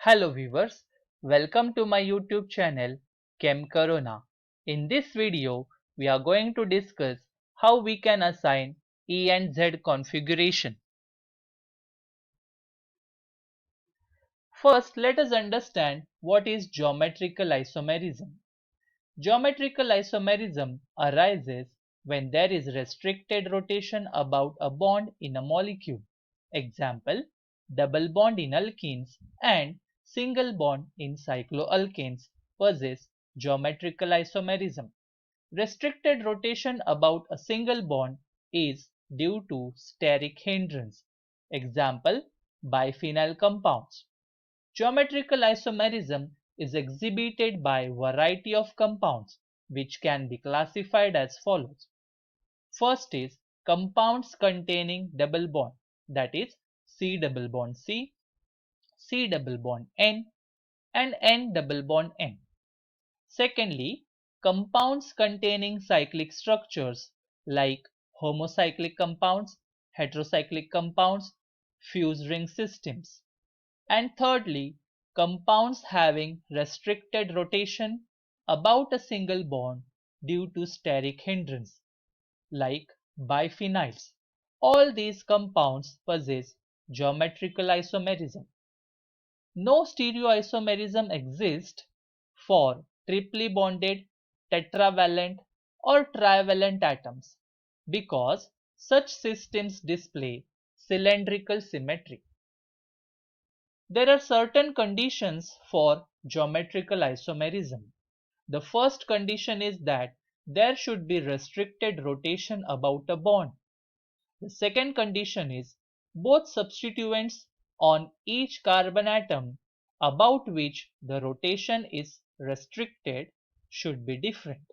Hello viewers, welcome to my YouTube channel Chem Corona. In this video, we are going to discuss how we can assign E and Z configuration. First, let us understand what is geometrical isomerism. Geometrical isomerism arises when there is restricted rotation about a bond in a molecule. Example, double bond in alkenes and single bond in cycloalkanes possess geometrical isomerism. Restricted rotation about a single bond is due to steric hindrance. Example, biphenyl compounds. Geometrical isomerism is exhibited by a variety of compounds which can be classified as follows. First is compounds containing double bond, that is C double bond C, C double bond N and N double bond N. Secondly, compounds containing cyclic structures like homocyclic compounds, heterocyclic compounds, fused ring systems. And thirdly, compounds having restricted rotation about a single bond due to steric hindrance, like biphenyls. All these compounds possess geometrical isomerism. No stereoisomerism exists for triply bonded, tetravalent or trivalent atoms because such systems display cylindrical symmetry. There are certain conditions for geometrical isomerism. The first condition is that there should be restricted rotation about a bond. The second condition is both substituents on each carbon atom about which the rotation is restricted should be different.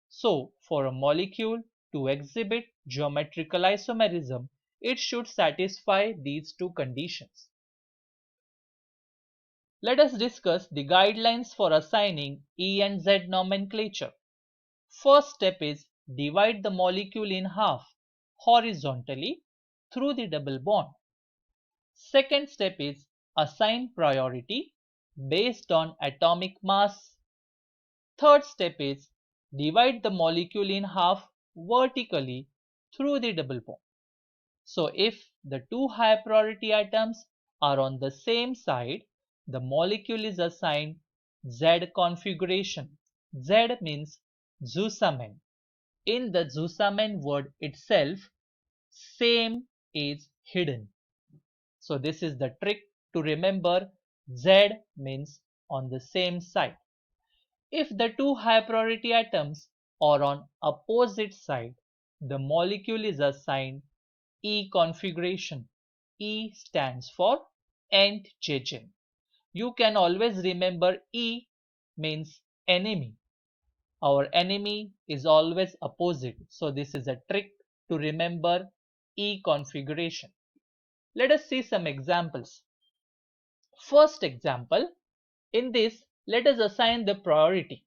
So, for a molecule to exhibit geometrical isomerism, it should satisfy these two conditions. Let us discuss the guidelines for assigning E and Z nomenclature. First step is divide the molecule in half horizontally through the double bond. Second step is assign priority based on atomic mass. Third step is divide the molecule in half vertically through the double bond. So if the two high priority atoms are on the same side, the molecule is assigned Z configuration. Z means Zusammen. In the Zusammen word itself, same is hidden. So this is the trick to remember. Z means on the same side. If the two high priority atoms are on opposite side, the molecule is assigned E configuration. E stands for Entgegen. You can always remember E means enemy. Our enemy is always opposite. So this is a trick to remember E configuration. Let us see some examples. First example, in this let us assign the priority.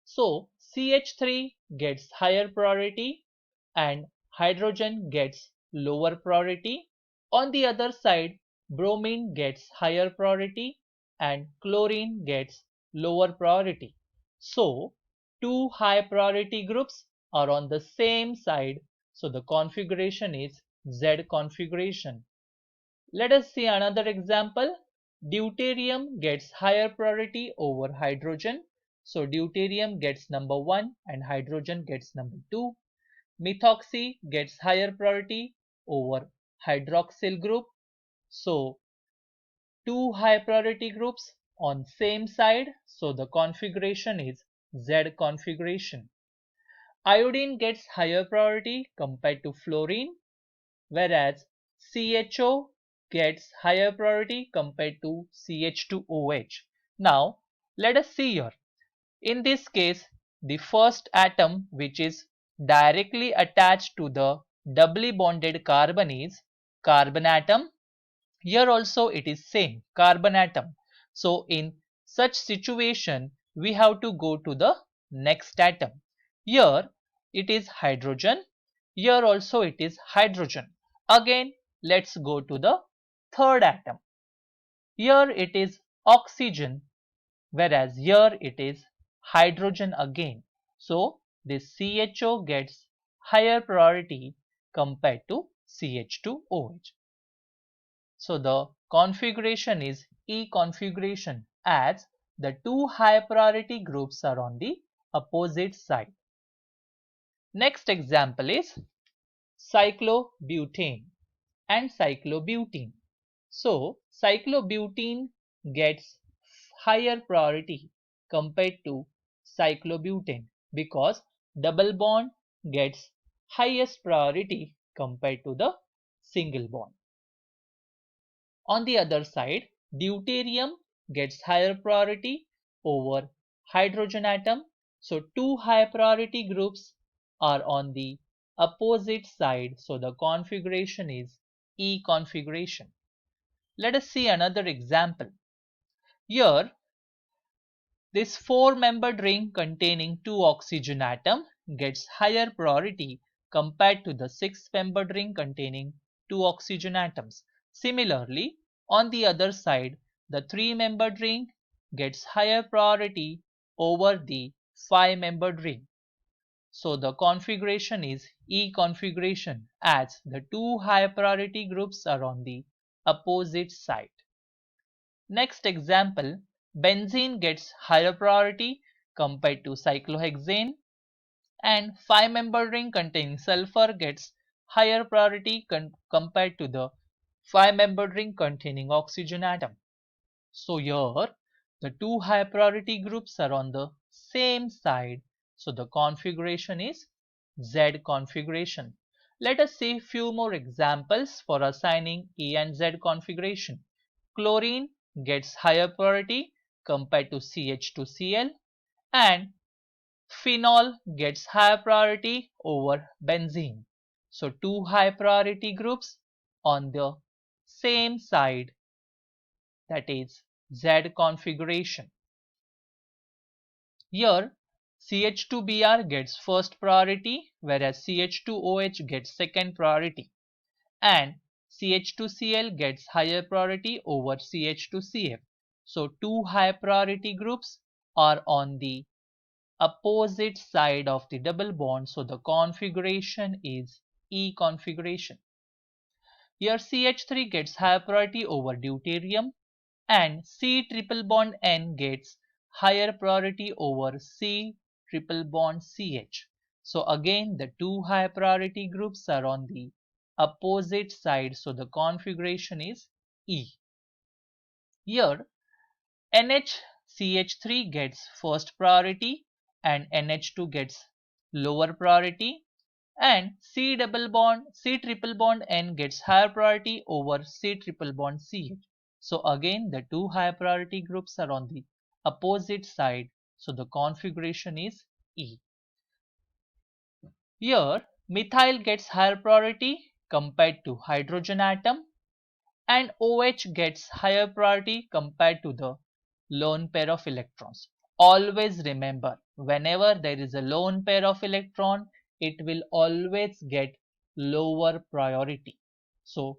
So CH3 gets higher priority and hydrogen gets lower priority. On the other side, bromine gets higher priority and chlorine gets lower priority. So two high priority groups are on the same side, so the configuration is Z configuration. Let us see another example. Deuterium gets higher priority over hydrogen. So deuterium gets number 1 and hydrogen gets number 2. Methoxy gets higher priority over hydroxyl group. So two high priority groups on same side. So the configuration is Z configuration. Iodine gets higher priority compared to fluorine, whereas CHO gets higher priority compared to CH2OH. Now let us see here. In this case, the first atom which is directly attached to the doubly bonded carbon is carbon atom. Here also it is same, carbon atom. So in such situation we have to go to the next atom. Here it is hydrogen. Here also it is hydrogen. Again let's go to the third atom. Here it is oxygen, whereas here it is hydrogen again. So this CHO gets higher priority compared to CH2OH. So the configuration is E configuration as the two high priority groups are on the opposite side. Next example is cyclobutane and cyclobutene. So cyclobutene gets higher priority compared to cyclobutane because double bond gets highest priority compared to the single bond. On the other side, deuterium gets higher priority over hydrogen atom. So two high priority groups are on the opposite side. So the configuration is E configuration. Let us see another example. Here, this four-membered ring containing two oxygen atoms gets higher priority compared to the six-membered ring containing two oxygen atoms. Similarly, on the other side, the three-membered ring gets higher priority over the five-membered ring. So the configuration is E configuration as the two high priority groups are on the opposite side. Next example, benzene gets higher priority compared to cyclohexane, and five-membered ring containing sulfur gets higher priority compared to the five-membered ring containing oxygen atom. So here the two high priority groups are on the same side. So the configuration is Z configuration. Let us see few more examples for assigning E and Z configuration. Chlorine gets higher priority compared to CH2Cl, and phenol gets higher priority over benzene. So two high priority groups on the same side, that is Z configuration. Here CH2Br gets first priority whereas CH2OH gets second priority, and CH2Cl gets higher priority over CH2CF. So two high priority groups are on the opposite side of the double bond. So the configuration is E configuration. Here CH3 gets higher priority over deuterium, and C triple bond N gets higher priority over C triple bond CH. So again the two high priority groups are on the opposite side. So the configuration is E. Here NHCH3 gets first priority and NH2 gets lower priority, and C triple bond N gets higher priority over C triple bond CH. So again the two high priority groups are on the opposite side. So the configuration is E. Here methyl gets higher priority compared to hydrogen atom, and OH gets higher priority compared to the lone pair of electrons. Always remember, whenever there is a lone pair of electron, it will always get lower priority. So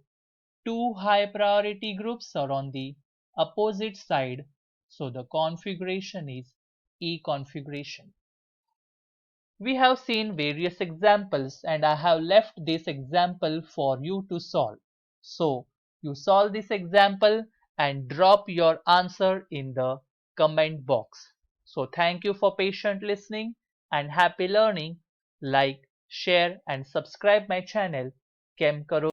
two high priority groups are on the opposite side. So the configuration is E configuration. We have seen various examples and I have left this example for you to solve. So you solve this example and drop your answer in the comment box. So thank you for patient listening and happy learning. Like, share and subscribe my channel Chem Karo